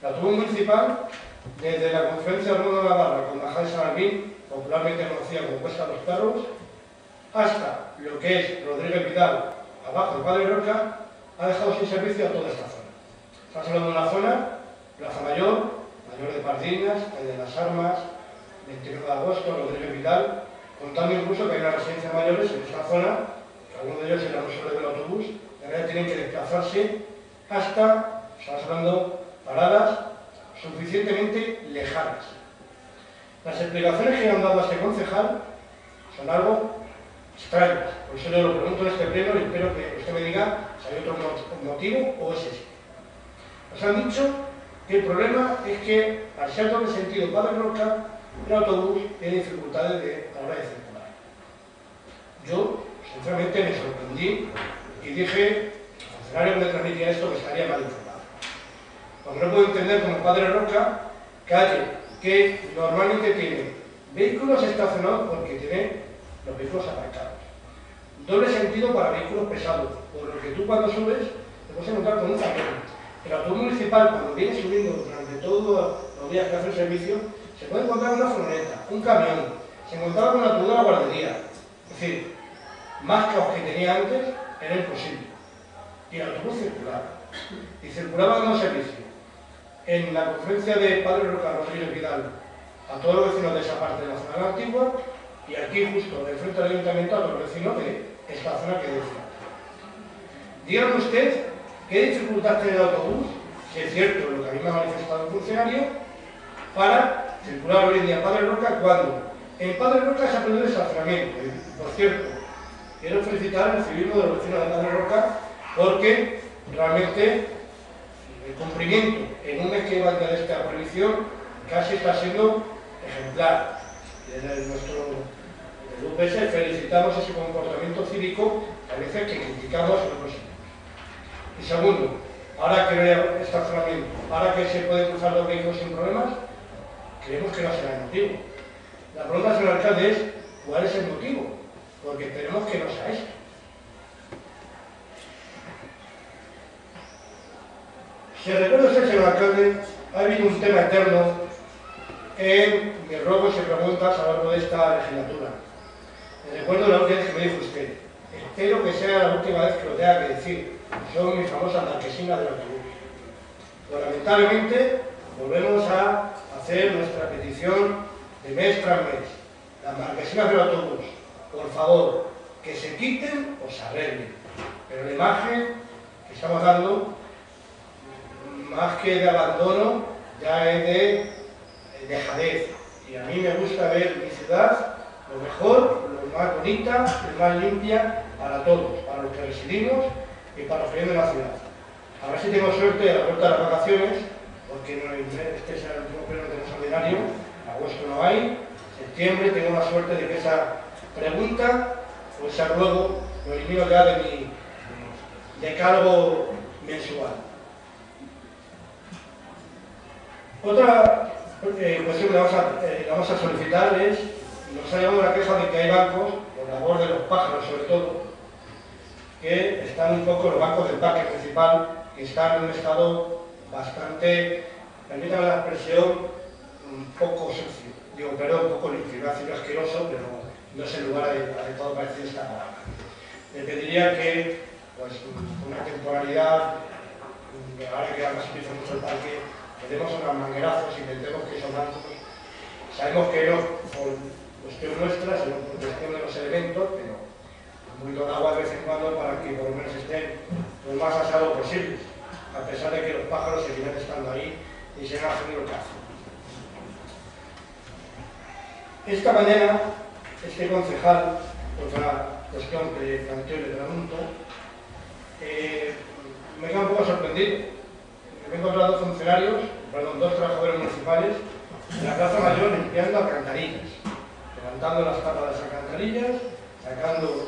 El autobús municipal, desde la confluencia del Mundo de Navarra con Bajada de San Albín, popularmente conocida como Cuesta de los Perros, hasta lo que es Rodríguez Vidal, abajo de Padre Roca, ha dejado sin servicio a toda esta zona. Estamos hablando de una zona, Plaza Mayor, Mayor de Pardiñas, Calle de las Armas, 29 de agosto, Rodríguez Vidal, contando incluso que hay una residencia de mayores en esta zona, que algunos de ellos en la uso del autobús, de verdad tienen que desplazarse hasta, estamos hablando, paradas suficientemente lejanas. Las explicaciones que han dado a este concejal son algo extrañas, por eso yo lo pregunto en este pleno y espero que usted me diga si hay otro motivo o es ese. Nos han dicho que el problema es que, al ser doble sentido Padre Roca, el autobús tiene dificultades a la hora de circular. Yo, sinceramente, me sorprendí y dije al funcionario que me transmitía esto que estaría mal informado. Porque no puedo entender como Padre Roca, calle que normalmente tiene vehículos estacionados porque tiene los vehículos aparcados. Doble sentido para vehículos pesados, por lo que tú cuando subes te puedes encontrar con un camión. El autobús municipal, cuando viene subiendo durante todos los días que hace el servicio, se puede encontrar una furgoneta, un camión, se encontraba con una autobús de la guardería. Es decir, más caos que tenía antes era imposible. Y el autobús circulaba. Y circulaba dando servicio en la confluencia de Padre Roca, Rodríguez Vidal, a todos los vecinos de esa parte de la zona antigua, y aquí justo de frente al ayuntamiento a los vecinos de esta zona que decía. Dígame usted qué dificultad tiene el autobús, si es cierto lo que a mí me ha manifestado el funcionario, para circular hoy en día en Padre Roca cuando en Padre Roca se ha perdido el estacionamiento. Por cierto, quiero felicitar el civismo de los vecinos de Padre Roca porque realmente el cumplimiento en un mes que va de esta prohibición casi está siendo ejemplar. Desde nuestro UPS felicitamos ese comportamiento cívico que a veces que criticamos en otros sitios. Y segundo, ahora que no hay estacionamiento, ahora que se puede cruzar los vehículos sin problemas, creemos que no será el motivo. La pregunta, señor alcalde, es ¿cuál es el motivo? Porque esperemos que no sea esto. Si recuerda usted, señor alcalde, ha habido un tema eterno en mis ruegos y preguntas a lo largo de esta legislatura. Me recuerdo la última vez que me dijo usted, espero que sea la última vez que lo tenga que decir, son mis famosas marquesinas del autobús. Pues lamentablemente volvemos a hacer nuestra petición de mes tras mes. Las marquesinas del autobús, por favor, que se quiten o se arreglen. Pero la imagen que estamos dando, más que de abandono, ya es de dejadez. Y a mí me gusta ver mi ciudad lo mejor, lo más bonita, lo más limpia para todos, para los que residimos y para los que viven en la ciudad. A ver si tengo suerte a la vuelta de las vacaciones, porque este es el último pleno que tenemos ordinario, en agosto no hay, en septiembre tengo la suerte de que esa pregunta o ese ruego lo elimino ya de mi decálogo mensual. Otra cuestión que vamos a solicitar es, nos ha llegado la queja de que hay bancos, por labor de los pájaros sobre todo, que están un poco los bancos del parque principal, que están en un estado bastante, permítame la expresión, un poco sucio. Digo, perdón, un poco limpio, iba a decir asqueroso, pero no es el lugar adecuado para decir esta palabra. Le pediría que, pues, una temporalidad, ahora que además empieza mucho el parque, que demos unos manguerazos y intentemos que esos bancos, sabemos que no por cuestión nuestra, sino por cuestión de los elementos, pero un poquito de agua de vez en cuando para que por lo menos estén lo más asados posibles, a pesar de que los pájaros seguirán estando ahí y seguirán haciendo lo que hacen. Esta mañana, este concejal, otra cuestión que planteo y le pregunto, me queda un poco sorprendido. Me he encontrado dos trabajadores municipales en la Plaza Mayor limpiando alcantarillas, levantando las tapas de las alcantarillas, sacando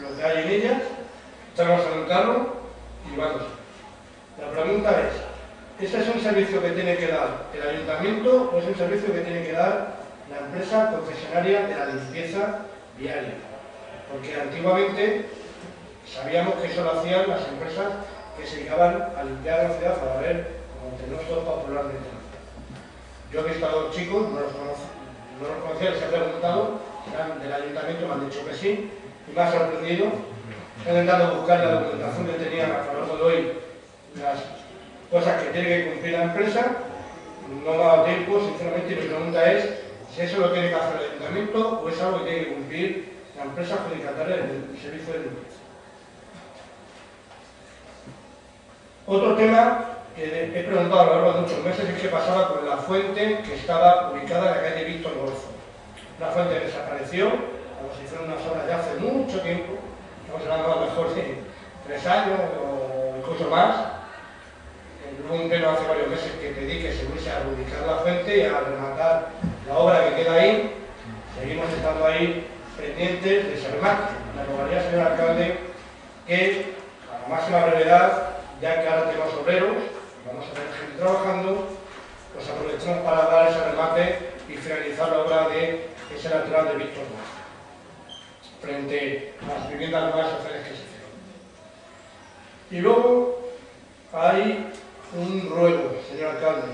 lo que hay en ellas, echándose en un carro y llevándose. La pregunta es, ¿ese es un servicio que tiene que dar el ayuntamiento o es un servicio que tiene que dar la empresa concesionaria de la limpieza viaria? Porque antiguamente sabíamos que eso lo hacían las empresas que se dedicaban a limpiar la ciudad, para ver, como Montenuto popularmente. Yo que he estado chicos, no los conocía, les he preguntado, eran del ayuntamiento, me han dicho que sí, y me ha sorprendido. He intentado buscar la documentación que tenían a lo largo de hoy, las cosas que tiene que cumplir la empresa. No me ha dado tiempo, sinceramente, y mi pregunta es si eso lo tiene que hacer el ayuntamiento o es algo que tiene que cumplir la empresa adjudicataria del servicio de limpieza. Otro tema que he preguntado a lo largo de muchos meses es qué pasaba con la fuente que estaba ubicada en la calle Víctor Golfo. Una fuente que desapareció, como se hicieron unas obras ya hace mucho tiempo, estamos hablando a lo mejor de 3 años o incluso más. Hubo un pleno hace varios meses que pedí que se fuese a reubicar la fuente y a rematar la obra que queda ahí. Seguimos estando ahí pendientes de ese remate. Me rogaría, señor alcalde, que a la máxima brevedad, ya que ahora tenemos obreros, vamos a tener gente trabajando, pues aprovechemos para dar ese remate y finalizar la obra de ese lateral de Víctor Golfo, frente a las viviendas nuevas sociales que se hicieron. Y luego hay un ruego, señor alcalde.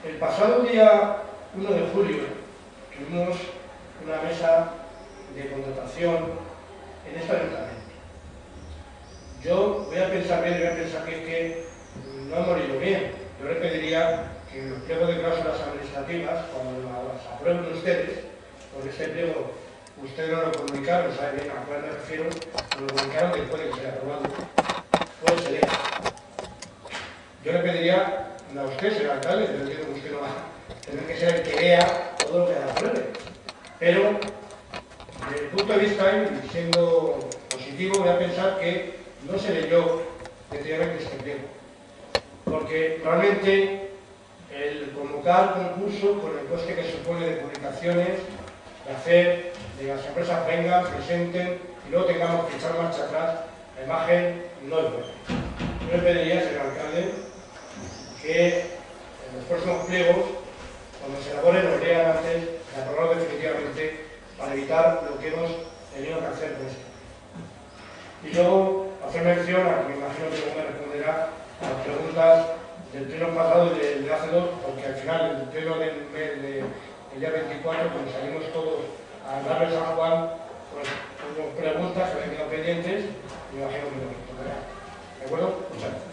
El pasado día 1 de julio tuvimos una mesa de contratación en este ayuntamiento. Yo voy a pensar bien y voy a pensar que no hemos ido bien. Yo le pediría que en los pliegos de cláusulas administrativas, cuando las aprueben ustedes, porque este pliego ustedes no lo comunicaron, saben bien a cuál me refiero, lo comunicaron después de que se haya aprobado. Puede ser. Yo le pediría a usted, señor alcalde, yo entiendo que usted no va a tener que ser el que vea todo lo que apruebe, pero desde el punto de vista, y siendo positivo, voy a pensar que no se leyó detenidamente este pliego, porque realmente el convocar concurso con el coste que supone de publicaciones, de hacer de las empresas vengan, presenten y luego tengamos que echar marcha atrás, la imagen no es buena. Yo le pediría, señor alcalde, que en los próximos pliegos, cuando se elaboren, los lean antes de aprobarlo definitivamente para evitar lo que hemos tenido que hacer con esto. Y luego hacer mención a que me imagino que luego me responderá a las preguntas del pleno pasado y de hace 2, porque al final, el pleno del día 24, cuando salimos todos a darles a San Juan, pues hubo preguntas que habían quedado pendientes y me imagino que me responderá. ¿De acuerdo? Muchas gracias.